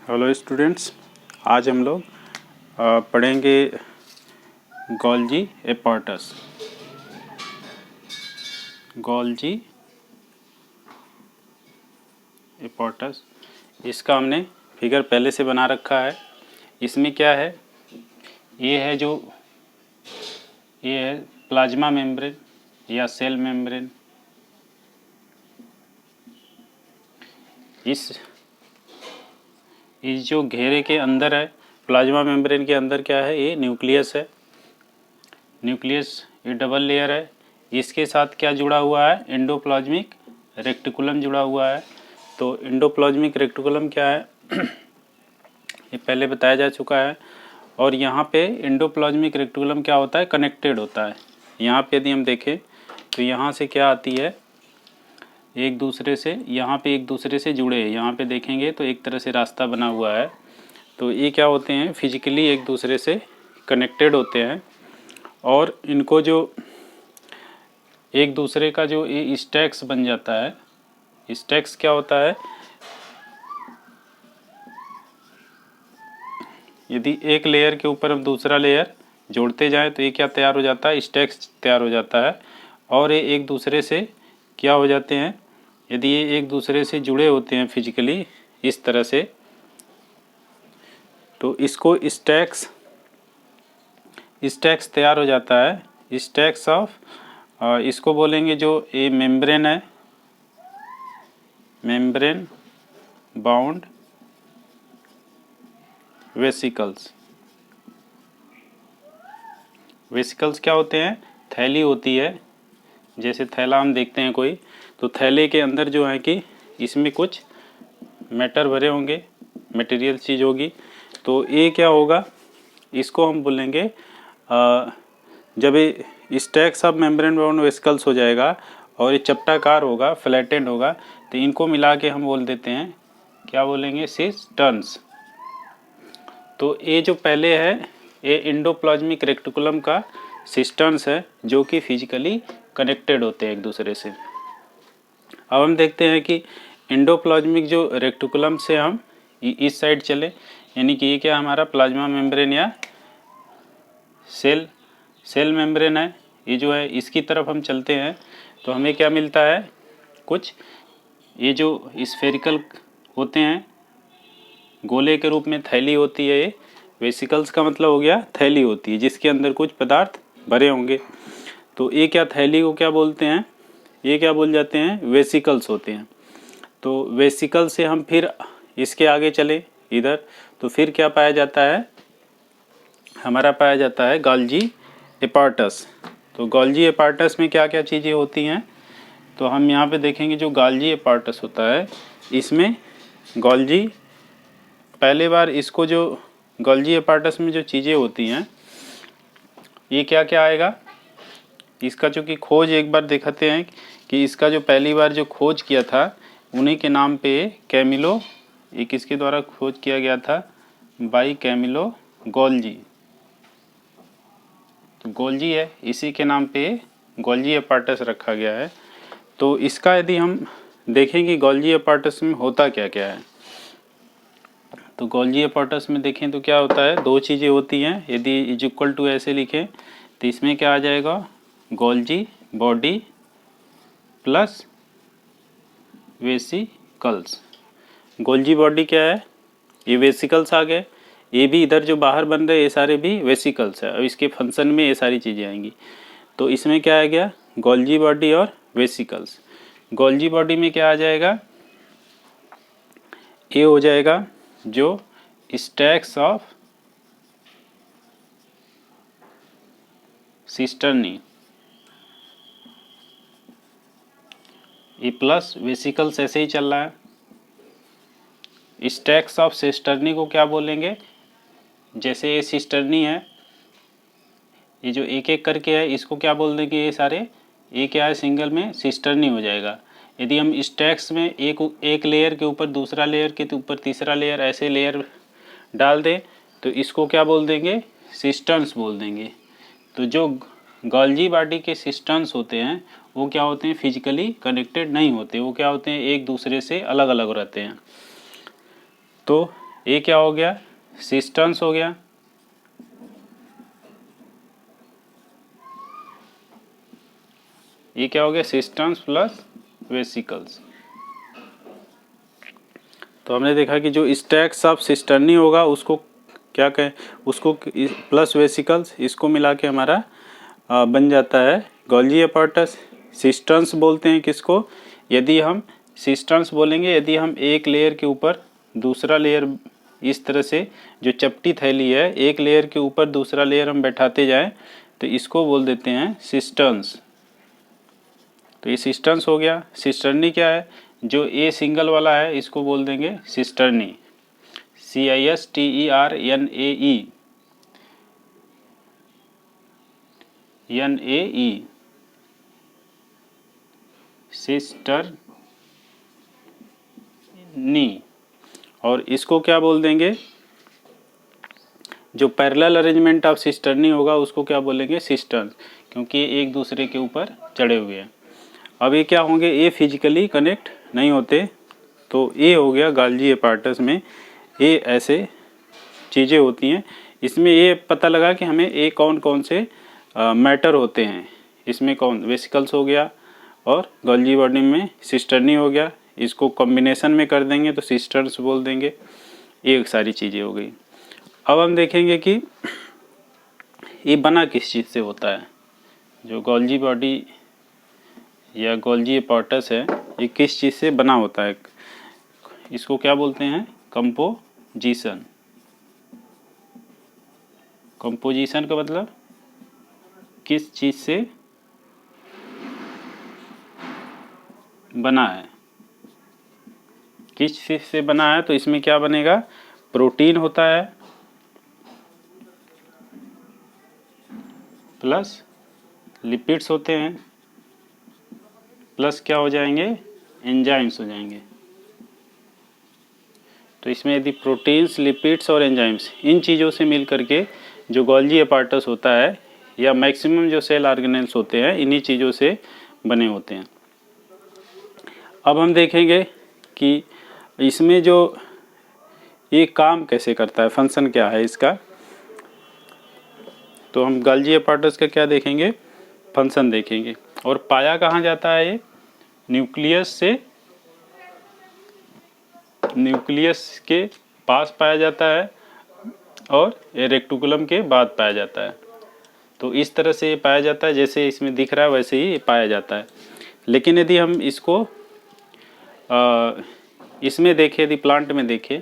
Hello students, आज हम लोग पढ़ेंगे गोल्जी एपार्टस। गोल्जी एपार्टस, इसका हमने फिगर पहले से बना रखा है। इसमें क्या है, ये है प्लाज्मा मेम्ब्रेन या सेल मेम्ब्रेन। इस जो घेरे के अंदर है, प्लाज्मा मेम्ब्रेन के अंदर क्या है, ये न्यूक्लियस है। न्यूक्लियस ये डबल लेयर है। इसके साथ क्या जुड़ा हुआ है, एंडोप्लाज्मिक रेक्टिकुलम जुड़ा हुआ है। तो एंडोप्लाज्मिक रेक्टिकुलम क्या है ये पहले बताया जा चुका है। और यहाँ पे एंडोप्लाज्मिक रेक्टिकुलम क्या होता है, कनेक्टेड होता है। यहाँ पे यदि हम देखें तो यहाँ से क्या आती है, एक दूसरे से, यहाँ पे एक दूसरे से जुड़े हैं। यहाँ पे देखेंगे तो एक तरह से रास्ता बना हुआ है। तो ये क्या होते हैं, फिजिकली एक दूसरे से कनेक्टेड होते हैं। और इनको जो एक दूसरे का जो ये स्टैक्स बन जाता है, स्टैक्स क्या होता है, यदि एक लेयर के ऊपर हम दूसरा लेयर जोड़ते जाएं तो ये क्या तैयार हो जाता है, स्टैक्स तैयार हो जाता है। और ये एक दूसरे से क्या हो जाते हैं, यदि ये एक दूसरे से जुड़े होते हैं फिजिकली इस तरह से, तो इसको स्टैक्स तैयार हो जाता है। स्टैक्स ऑफ, इसको बोलेंगे जो ये मेम्ब्रेन है, मेम्ब्रेन बाउंड वेसिकल्स। वेसिकल्स क्या होते हैं, थैली होती है। जैसे थैला हम देखते हैं कोई, तो थैले के अंदर जो है कि इसमें कुछ मैटर भरे होंगे, मटेरियल चीज़ होगी। तो ये क्या होगा, इसको हम बोलेंगे जब ये stacks of membrane bound vesicles हो जाएगा और ये चपटाकार होगा, फ्लैटेंड होगा, तो इनको मिला के हम बोल देते हैं, क्या बोलेंगे, सिस्टर्न्स। तो ये जो पहले है, ये एंडोप्लाज्मिक रेक्टिकुलम का सिस्टर्न्स है, जो कि फिजिकली कनेक्टेड होते हैं एक दूसरे से। अब हम देखते हैं कि एंडोप्लाज्मिक जो रेक्टिकुलम से हम इस साइड चले, यानी कि ये क्या हमारा प्लाज्मा मेम्ब्रेन या सेल मेम्ब्रेन है, ये जो है इसकी तरफ हम चलते हैं तो हमें क्या मिलता है, कुछ ये जो स्फेरिकल होते हैं, गोले के रूप में थैली होती है। ये वेसिकल्स का मतलब हो गया थैली होती है जिसके अंदर कुछ पदार्थ भरे होंगे। तो ये क्या, थैली को क्या बोलते हैं, ये क्या बोल जाते हैं, वेसिकल्स होते हैं। तो वेसिकल से हम फिर इसके आगे चले इधर, तो फिर क्या पाया जाता है, हमारा पाया जाता है गोल्जी एपार्टस। तो गोल्जी एपार्टस में क्या क्या चीज़ें होती हैं, तो हम यहाँ पे देखेंगे जो गोल्जी एपार्टस होता है, इसमें गोल्जी पहले बार इसको जो गोल्जी एपार्टस में जो चीज़ें होती हैं, ये क्या क्या आएगा, इसका चूँकि खोज एक बार दिखाते हैं कि इसका जो पहली बार जो खोज किया था उन्हीं के नाम पे कैमिलो, ये किसके द्वारा खोज किया गया था, बाई कैमिलो गोल्जी। तो गोल्जी है, इसी के नाम पे गोल्जी एपार्टस रखा गया है। तो इसका यदि हम देखें कि गोल्जी एपार्टस में होता क्या क्या है, तो गोल्जी एपार्टस में देखें तो क्या होता है, दो चीज़ें होती हैं। यदि इज इक्वल टू ऐसे लिखें तो इसमें क्या आ जाएगा, Golgi body plus vesicles. Golgi body क्या है, ये वेसिकल्स आ गए, ये भी इधर जो बाहर बन रहे ये सारे भी वेसिकल्स है। अब इसके फंक्शन में ये सारी चीज़ें आएंगी। तो इसमें क्या आ गया, गोल्जी बॉडी और वेसिकल्स। गोल्जी बॉडी में क्या आ जाएगा, ये हो जाएगा जो स्टैक्स ऑफ सिस्टर्नी, ये प्लस वेसिकल्स ऐसे ही चल रहा है। स्टैक्स ऑफ सिस्टर्नी को क्या बोलेंगे, जैसे ये सिस्टर्नी है, ये जो एक एक करके है इसको क्या बोल देंगे, ये सारे, ये क्या है, सिंगल में सिस्टर्नी हो जाएगा। यदि हम स्टैक्स में एक लेयर के ऊपर दूसरा लेयर के ऊपर तीसरा लेयर ऐसे लेयर डाल दें तो इसको क्या बोल देंगे, सिस्टर्न्स बोल देंगे। तो जो गोल्जी बॉडी के सिस्टर्न्स होते हैं वो क्या होते हैं, फिजिकली कनेक्टेड नहीं होते, वो क्या होते हैं, एक दूसरे से अलग अलग रहते हैं। तो ये क्या हो गया, सिस्टर्न्स हो गया। ये क्या हो गया, सिस्टर्न्स प्लस वेसिकल्स। तो हमने देखा कि जो स्टैक्स ऑफ सिस्टर्नी होगा उसको क्या कहें, उसको प्लस वेसिकल्स, इसको मिला के हमारा बन जाता है गोल्जी एपार्टस। सिस्टर्न्स बोलते हैं किसको, यदि हम सिस्टर्न्स बोलेंगे यदि हम एक लेयर के ऊपर दूसरा लेयर इस तरह से, जो चपटी थैली है एक लेयर के ऊपर दूसरा लेयर हम बैठाते जाएं तो इसको बोल देते हैं सिस्टर्न्स। तो ये सिस्टर्न्स हो गया। सिस्टर्नी क्या है, जो ए सिंगल वाला है इसको बोल देंगे सिस्टर्नी, CISTERNAE, NAE, सिस्टर्नी। और इसको क्या बोल देंगे, जो पैरेलल अरेंजमेंट ऑफ सिस्टर्नी होगा उसको क्या बोलेंगे, सिस्टर्न, क्योंकि ये एक दूसरे के ऊपर चढ़े हुए हैं। अब ये क्या होंगे, ये फिजिकली कनेक्ट नहीं होते। तो ये हो गया गोल्जी एपार्टस में, ये ऐसे चीज़ें होती हैं। इसमें ये पता लगा कि हमें ये कौन कौन से मैटर होते हैं। इसमें कौन, वेसिकल्स हो गया और गोल्जी बॉडी में सिस्टर्नी हो गया। इसको कॉम्बिनेशन में कर देंगे तो सिस्टर्स बोल देंगे। ये सारी चीज़ें हो गई। अब हम देखेंगे कि ये बना किस चीज़ से होता है, जो गोल्जी बॉडी या गोल्जी एपार्टस है ये किस चीज़ से बना होता है। इसको क्या बोलते हैं, कंपोजिशन। कंपोजिशन का मतलब किस चीज़ से बना है, किस चीज़ से बना है। तो इसमें क्या बनेगा, प्रोटीन होता है प्लस लिपिड्स होते हैं प्लस क्या हो जाएंगे, एंजाइम्स हो जाएंगे। तो इसमें यदि प्रोटीन्स, लिपिड्स और एंजाइम्स, इन चीज़ों से मिल करके जो गोल्जी एपार्टस होता है या मैक्सिमम जो सेल ऑर्गेनेल्स होते हैं इन्हीं चीज़ों से बने होते हैं। अब हम देखेंगे कि इसमें जो ये काम कैसे करता है, फंक्शन क्या है इसका। तो हम गोल्जी एपार्टस का क्या देखेंगे, फंक्शन देखेंगे। और पाया कहाँ जाता है, ये न्यूक्लियस से, न्यूक्लियस के पास पाया जाता है और ये रेक्टिकुलम के बाद पाया जाता है। तो इस तरह से ये पाया जाता है, जैसे इसमें दिख रहा है वैसे ही ये पाया जाता है। लेकिन यदि हम इसको इसमें देखें, यदि प्लांट में देखें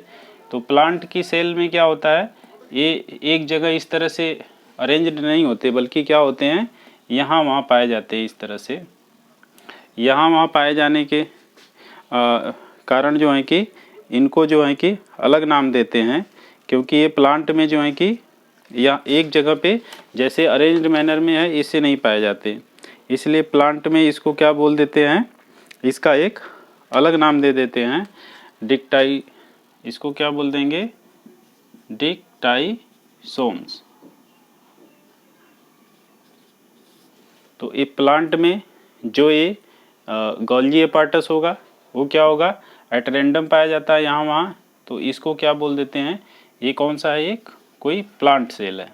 तो प्लांट की सेल में क्या होता है, ये एक जगह इस तरह से अरेंज्ड नहीं होते, बल्कि क्या होते हैं, यहाँ वहाँ पाए जाते हैं। इस तरह से यहाँ वहाँ पाए जाने के कारण जो है कि इनको जो है कि अलग नाम देते हैं, क्योंकि ये प्लांट में जो है कि या एक जगह पे जैसे अरेंज्ड मैनर में है इससे नहीं पाए जाते। इसलिए प्लांट में इसको क्या बोल देते हैं, इसका एक अलग नाम दे देते हैं, डिक्टाई, इसको क्या बोल देंगे, डिक्टाइसोम्स। तो ये प्लांट में जो ये गोल्जी एपार्टस होगा वो क्या होगा, एट रैंडम पाया जाता है यहाँ वहाँ। तो इसको क्या बोल देते हैं, ये कौन सा है, एक कोई प्लांट सेल है।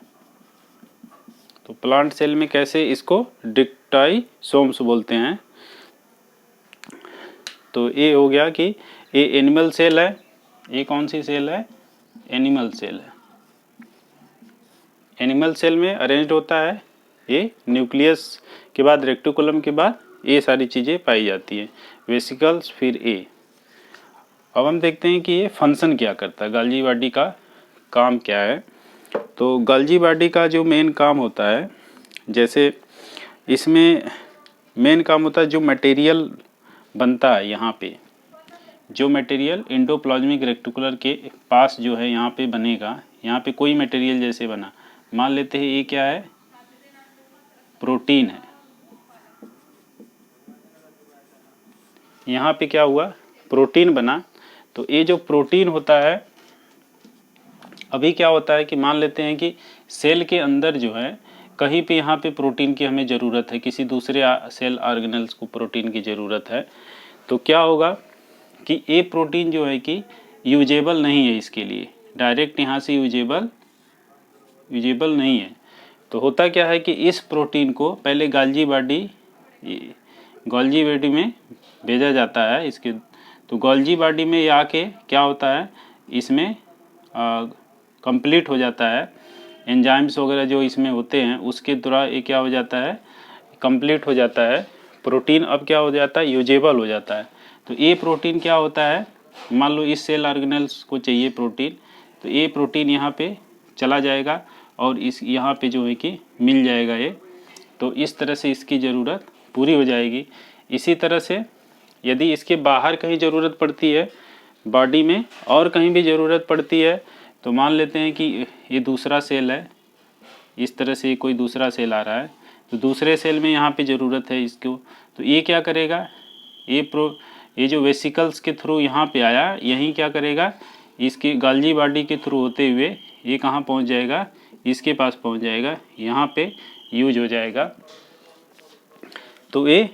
तो प्लांट सेल में कैसे, इसको डिक्टाइसोम्स बोलते हैं। तो ये हो गया कि ये एनिमल सेल है। ये कौन सी सेल है, एनिमल सेल है। एनिमल सेल में अरेंज्ड होता है, ये न्यूक्लियस के बाद रेक्टिकुलम के बाद ये सारी चीज़ें पाई जाती है, वेसिकल्स फिर ए। अब हम देखते हैं कि ये फंक्शन क्या करता है, गोल्जी बॉडी का काम क्या है। तो गोल्जी बॉडी का जो मेन काम होता है, जैसे इसमें मेन काम होता है जो मटेरियल बनता है यहाँ पे, जो मटेरियल एंडोप्लाज्मिक रेक्टिकुलर के पास जो है यहाँ पे बनेगा। यहाँ पे कोई मटेरियल जैसे बना, मान लेते हैं ये क्या है, प्रोटीन है। यहाँ पे क्या हुआ, प्रोटीन बना। तो ये जो प्रोटीन होता है, अभी क्या होता है कि मान लेते हैं कि सेल के अंदर जो है कहीं पे यहाँ पे प्रोटीन की हमें ज़रूरत है, किसी दूसरे सेल ऑर्गेनेल्स को प्रोटीन की ज़रूरत है। तो क्या होगा कि ये प्रोटीन जो है कि यूजेबल नहीं है इसके लिए, डायरेक्ट यहाँ से यूजेबल नहीं है। तो होता क्या है कि इस प्रोटीन को पहले गोल्गी बॉडी में भेजा जाता है इसके। तो गोल्गी बॉडी में ये आके क्या होता है, इसमें कंप्लीट हो जाता है, एंजाइम्स वगैरह जो इसमें होते हैं उसके द्वारा ये क्या हो जाता है, कंप्लीट हो जाता है। प्रोटीन अब क्या हो जाता है, यूजेबल हो जाता है। तो ये प्रोटीन क्या होता है, मान लो इस सेल ऑर्गेनेल्स को चाहिए प्रोटीन, तो ये प्रोटीन यहाँ पे चला जाएगा और इस यहाँ पे जो है कि मिल जाएगा ये। तो इस तरह से इसकी ज़रूरत पूरी हो जाएगी। इसी तरह से यदि इसके बाहर कहीं ज़रूरत पड़ती है बॉडी में और कहीं भी ज़रूरत पड़ती है, तो मान लेते हैं कि ये दूसरा सेल है, इस तरह से कोई दूसरा सेल आ रहा है, तो दूसरे सेल में यहाँ पे ज़रूरत है इसको, तो ये क्या करेगा, ये जो वेसिकल्स के थ्रू यहाँ पे आया, यहीं क्या करेगा, इसकी गोल्गी बॉडी के थ्रू होते हुए ये कहाँ पहुँच जाएगा, इसके पास पहुँच जाएगा, यहाँ पे यूज हो जाएगा। तो ये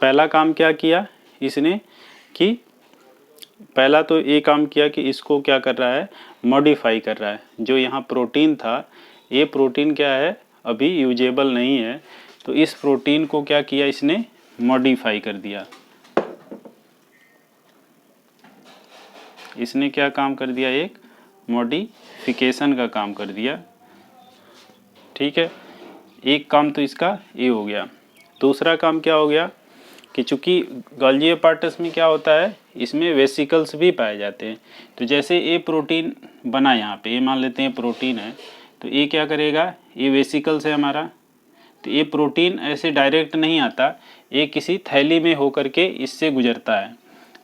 पहला काम क्या किया इसने कि पहला तो ये काम किया कि इसको क्या कर रहा है, मॉडिफाई कर रहा है। जो यहाँ प्रोटीन था, ये प्रोटीन क्या है, अभी यूजेबल नहीं है, तो इस प्रोटीन को क्या किया इसने, मॉडिफाई कर दिया। इसने क्या काम कर दिया, एक मॉडिफिकेशन का काम कर दिया। ठीक है, एक काम तो इसका ये हो गया। दूसरा काम क्या हो गया कि चूँकि गोल्गी एपार्टस में क्या होता है, इसमें वेसिकल्स भी पाए जाते हैं। तो जैसे ये प्रोटीन बना यहाँ पे, ये मान लेते हैं प्रोटीन है, तो ये क्या करेगा, ये वेसिकल्स है हमारा, तो ये प्रोटीन ऐसे डायरेक्ट नहीं आता, ये किसी थैली में होकर के इससे गुजरता है।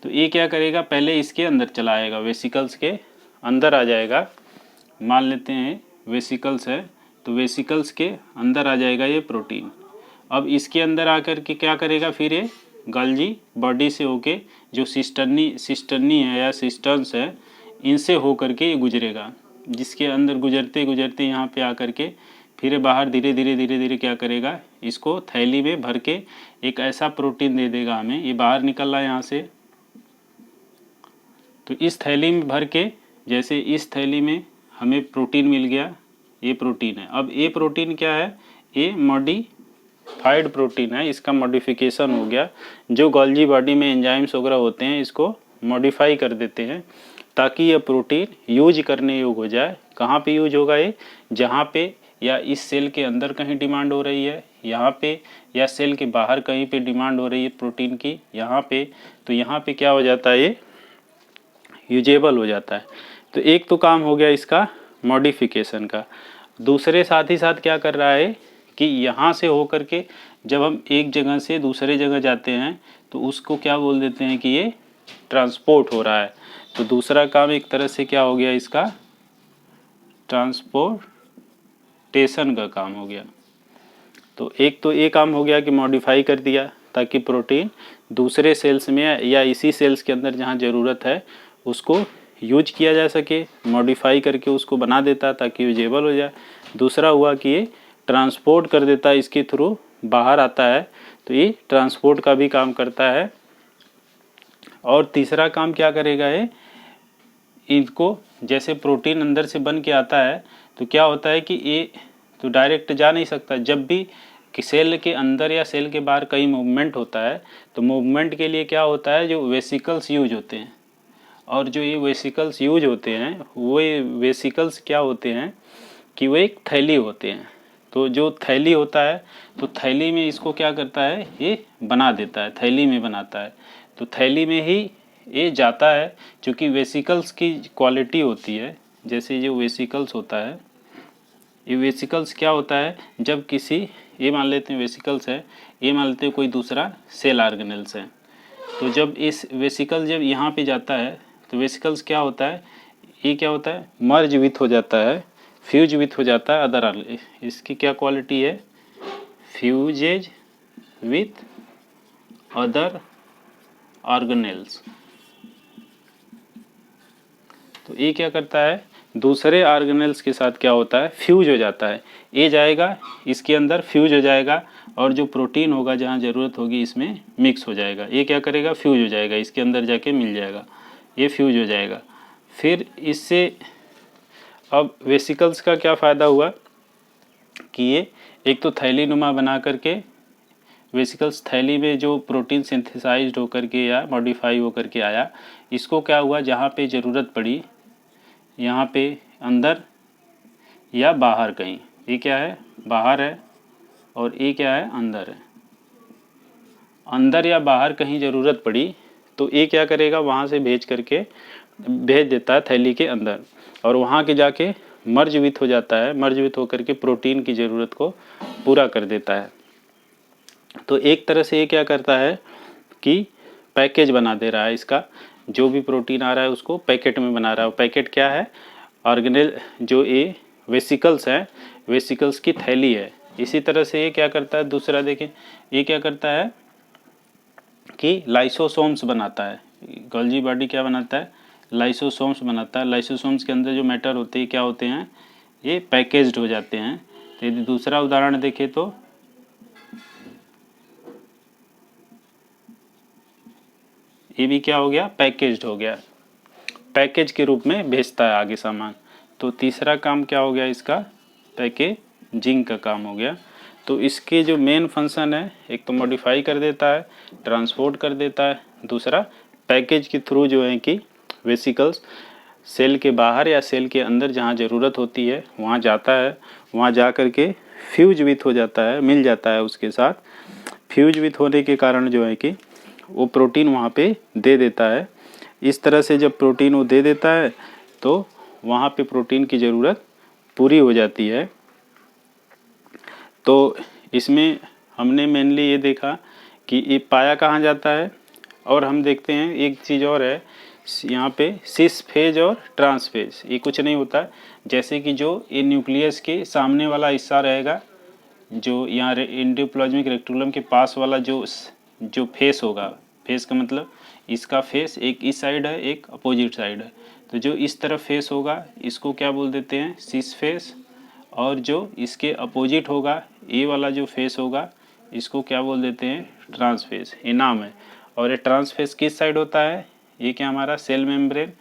तो ये क्या करेगा, पहले इसके अंदर चला आएगा, वेसिकल्स के अंदर आ जाएगा। मान लेते हैं वेसिकल्स है, तो वेसिकल्स के अंदर आ जाएगा ये प्रोटीन। अब इसके अंदर आकर के क्या करेगा, फिर ये गोल्गी बॉडी से होके जो सिस्टर्नी है या सिस्टर्न्स है, इनसे होकर के ये गुजरेगा, जिसके अंदर गुजरते गुजरते यहाँ पे आकर के फिर बाहर धीरे धीरे क्या करेगा, इसको थैली में भर के एक ऐसा प्रोटीन दे देगा हमें। ये बाहर निकल रहा है यहाँ से, तो इस थैली में भर के, जैसे इस थैली में हमें प्रोटीन मिल गया, ये प्रोटीन है। अब ये प्रोटीन क्या है, ये मॉडिफाइड प्रोटीन है, इसका मॉडिफिकेशन हो गया। जो गोल्गी बॉडी में एंजाइम्स वगैरह होते हैं इसको मॉडिफाई कर देते हैं ताकि यह प्रोटीन यूज करने योग्य हो जाए। कहाँ पे यूज होगा ये, जहाँ पे या इस सेल के अंदर कहीं डिमांड हो रही है, यहाँ पे, या सेल के बाहर कहीं पे डिमांड हो रही है प्रोटीन की, यहाँ पे, तो यहाँ पे क्या हो जाता है, ये यूजेबल हो जाता है। तो एक तो काम हो गया इसका मॉडिफिकेशन का। दूसरे साथ ही साथ क्या कर रहा है कि यहाँ से होकर के जब हम एक जगह से दूसरे जगह जाते हैं तो उसको क्या बोल देते हैं कि ये ट्रांसपोर्ट हो रहा है। तो दूसरा काम एक तरह से क्या हो गया, इसका ट्रांसपोर्टेशन का काम हो गया। तो एक तो ये काम हो गया कि मॉडिफाई कर दिया ताकि प्रोटीन दूसरे सेल्स में या इसी सेल्स के अंदर जहाँ ज़रूरत है उसको यूज किया जा सके, मॉडिफाई करके उसको बना देता ताकि यूजेबल हो जाए। दूसरा हुआ कि ये ट्रांसपोर्ट कर देता है, इसके थ्रू बाहर आता है, तो ये ट्रांसपोर्ट का भी काम करता है। और तीसरा काम क्या करेगा, ये इनको जैसे प्रोटीन अंदर से बन के आता है तो क्या होता है कि ये तो डायरेक्ट जा नहीं सकता। जब भी कि सेल के अंदर या सेल के बाहर कहीं मूवमेंट होता है तो मूवमेंट के लिए क्या होता है, जो वेसिकल्स यूज होते हैं। और जो ये वेसिकल्स यूज होते हैं वो वेसिकल्स क्या होते हैं कि वो एक थैली होते हैं। तो जो थैली होता है तो थैली में इसको क्या करता है, ये बना देता है, थैली में बनाता है। तो थैली में ही ये जाता है, क्योंकि वेसिकल्स की क्वालिटी होती है, जैसे जो वेसिकल्स होता है, ये वेसिकल्स क्या होता है, जब किसी, ये मान लेते हैं वेसिकल्स है, ये मान लेते हैं कोई दूसरा सेल ऑर्गेनेल्स है, तो जब इस वेसिकल जब यहाँ पे जाता है तो वेसिकल्स क्या होता है, ये क्या होता है, मर्ज विथ हो जाता है, फ्यूज विथ हो जाता है अदर, इसकी क्या क्वालिटी है, फ्यूजेज विथ अदर ऑर्गेनेल्स। तो ये क्या करता है, दूसरे ऑर्गेनेल्स के साथ क्या होता है, फ्यूज हो जाता है। ये जाएगा इसके अंदर, फ्यूज हो जाएगा, और जो प्रोटीन होगा जहाँ ज़रूरत होगी इसमें मिक्स हो जाएगा। ये क्या करेगा, फ्यूज हो जाएगा, इसके अंदर जाके मिल जाएगा, ये फ्यूज हो जाएगा। फिर इससे अब वेसिकल्स का क्या फ़ायदा हुआ कि ये एक तो थैली नुमा बना करके वेसिकल्स थैली में जो प्रोटीन सिंथेसाइज्ड होकर के या मॉडिफाई होकर के आया, इसको क्या हुआ जहाँ पे ज़रूरत पड़ी यहाँ पे अंदर या बाहर कहीं, ये क्या है बाहर है और ये क्या है अंदर है, अंदर या बाहर कहीं ज़रूरत पड़ी तो ये क्या करेगा वहाँ से भेज देता है थैली के अंदर और वहाँ के जाके मर्जवित हो जाता है, मर्जवित होकर के प्रोटीन की ज़रूरत को पूरा कर देता है। तो एक तरह से ये क्या करता है कि पैकेज बना दे रहा है, इसका जो भी प्रोटीन आ रहा है उसको पैकेट में बना रहा है। पैकेट क्या है, ऑर्गेनेल जो ये वेसिकल्स है, वेसिकल्स की थैली है। इसी तरह से ये क्या करता है, दूसरा देखें ये क्या करता है कि लाइसोसोम्स बनाता है। गोल्जी बॉडी क्या बनाता है, लाइसोसोम्स बनाता है। लाइसोसोम्स के अंदर जो मैटर होते हैं क्या होते हैं, ये पैकेज्ड हो जाते हैं। तो यदि दूसरा उदाहरण देखें तो ये भी क्या हो गया, पैकेज्ड हो गया, पैकेज के रूप में भेजता है आगे सामान। तो तीसरा काम क्या हो गया इसका, पैकेजिंग का काम हो गया। तो इसके जो मेन फंक्शन है, एक तो मॉडिफाई कर देता है, ट्रांसपोर्ट कर देता है, दूसरा पैकेज के थ्रू जो है कि वेसिकल्स सेल के बाहर या सेल के अंदर जहाँ ज़रूरत होती है वहाँ जाता है, वहाँ जा कर के फ्यूज विथ हो जाता है, मिल जाता है उसके साथ। फ्यूज विथ होने के कारण जो है कि वो प्रोटीन वहाँ पे दे देता है। इस तरह से जब प्रोटीन वो दे देता है तो वहाँ पे प्रोटीन की ज़रूरत पूरी हो जाती है। तो इसमें हमने मेनली ये देखा कि ये पाया कहाँ जाता है, और हम देखते हैं एक चीज़ और है यहाँ पे, सिस फेज और ट्रांस फेज। ये कुछ नहीं होता, जैसे कि जो ये न्यूक्लियस के सामने वाला हिस्सा रहेगा, जो यहाँ एंडोप्लाज्मिक रेक्टुलम के पास वाला जो फेस होगा, फेस का मतलब इसका फेस एक इस साइड है, एक अपोजिट साइड है। तो जो इस तरफ फेस होगा इसको क्या बोल देते हैं, सिस फेस, और जो इसके अपोजिट होगा ये वाला जो फेस होगा इसको क्या बोल देते हैं, ट्रांस फेस, ये नाम है। और ये ट्रांस फेस किस साइड होता है, ये क्या हमारा सेल मेम्ब्रेन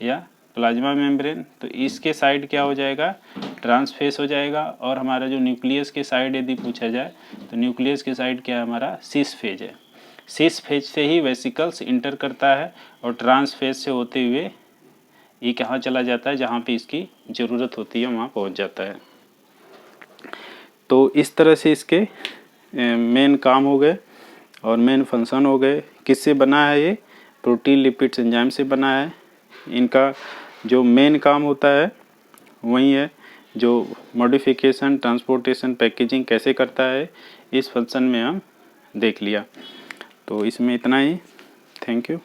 या प्लाज्मा मेम्ब्रेन, तो इसके साइड क्या हो जाएगा, ट्रांस फेस हो जाएगा। और हमारा जो न्यूक्लियस के साइड यदि पूछा जाए तो न्यूक्लियस के साइड क्या है हमारा, सिस फेज है। सिस फेज से ही वेसिकल्स इंटर करता है और ट्रांस फेज से होते हुए ये कहाँ चला जाता है, जहाँ पे इसकी ज़रूरत होती है वहाँ पहुँच जाता है। तो इस तरह से इसके मेन काम हो गए और मेन फंक्शन हो गए। किससे बना है ये, प्रोटीन लिपिड्स एंजाइम से बना है। इनका जो मेन काम होता है वही है जो मॉडिफिकेशन, ट्रांसपोर्टेशन, पैकेजिंग कैसे करता है, इस फंक्शन में हम देख लिया। तो इसमें इतना ही, थैंक यू।